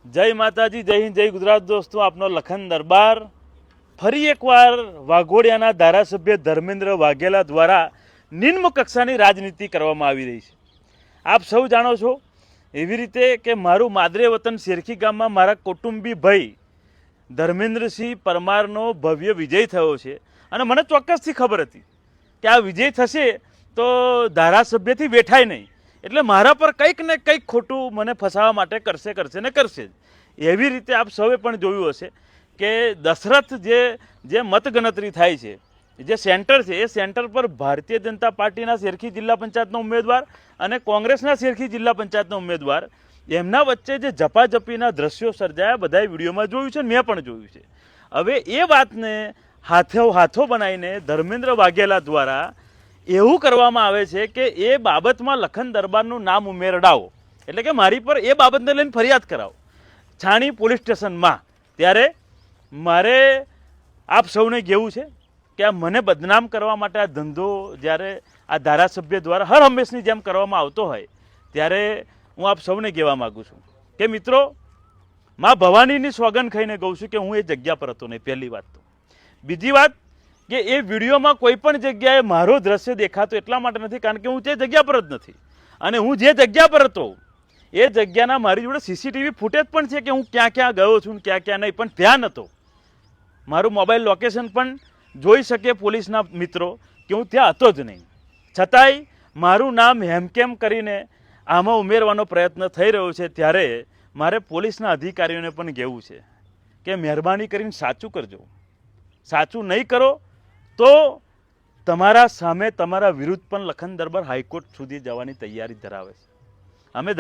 જય માતાજી, જય હિન્દ, જય ગુજરાત. દોસ્તો, આપનો લખન દરબાર ફરી એકવાર વાઘોડિયાના ધારાસભ્ય ધર્મેન્દ્ર વાઘેલા દ્વારા નિમ્ન કક્ષાની રાજનીતિ કરવામાં આવી રહી છે. આપ સૌ જાણો છો એવી રીતે કે મારું માદરે વતન શેરખી ગામમાં મારા કુટુંબી ભાઈ ધર્મેન્દ્રસિંહ પરમારનો ભવ્ય વિજય થયો છે અને મને ચોક્કસથી ખબર હતી કે આ વિજય થશે તો ધારાસભ્યથી વેઠાય નહીં, એટલે મારા પર કંઈક ને કંઈક ખોટું મને ફસાવવા માટે કરશે ને કરશે જ. એવી રીતે આપ સૌએ પણ જોયું હશે કે દશરથ જે મતગણતરી થાય છે, જે સેન્ટર છે, એ સેન્ટર પર ભારતીય જનતા પાર્ટીના શેરખી જિલ્લા પંચાયતનો ઉમેદવાર અને કોંગ્રેસના શેરખી જિલ્લા પંચાયતનો ઉમેદવાર, એમના વચ્ચે જે ઝપાઝપીના દ્રશ્યો સર્જાયા બધાએ વિડીયોમાં જોયું છે, મેં પણ જોયું છે. હવે એ વાતને હાથો બનાવીને ધર્મેન્દ્ર વાઘેલા દ્વારા એવું કરવામાં આવે છે કે એ બાબતમાં લખન દરબારનું નામ ઉમેરડાવો, એટલે કે મારી પર એ બાબતને લઈને ફરિયાદ કરાવો છાણી પોલીસ સ્ટેશનમાં. ત્યારે મારે આપ સૌને કહેવું છે કે આ મને બદનામ કરવા માટે આ ધંધો જ્યારે આ ધારાસભ્ય દ્વારા હર હંમેશની જેમ કરવામાં આવતો હોય, ત્યારે હું આપ સૌને કહેવા માગું છું કે મિત્રો, મા ભવાનીની સોગંદ ખાઈને કહું છું કે હું એ જગ્યા પર હતો નહીં. પહેલી વાત તો. બીજી વાત કે એ વિડીયોમાં કોઈ પણ જગ્યાએ મારો દ્રશ્ય દેખાતો એટલા માટે નથી કારણ કે હું તે જગ્યા પર જ નથી, અને હું જે જગ્યા પર હતો એ જગ્યાના મારી જોડે સીસીટીવી ફૂટેજ પણ છે કે હું ક્યાં ક્યાં ગયો છું ક્યાં ક્યાં નહીં, પણ ત્યાં નહોતો. મારું મોબાઈલ લોકેશન પણ જોઈ શકે પોલીસના મિત્રો કે હું ત્યાં હતો જ નહીં. છતાંય મારું નામ હેમકેમ કરીને આમાં ઉમેરવાનો પ્રયત્ન થઈ રહ્યો છે. ત્યારે મારે પોલીસના અધિકારીઓને પણ કહેવું છે કે મહેરબાની કરીને સાચું કરજો. સાચું નહીં કરો તો તમારા સામે તમારા વિરુદ્ધ પણ લખન દરબાર હાઈકોર્ટ સુધી જવાની તૈયારી ધરાવે છે. અમે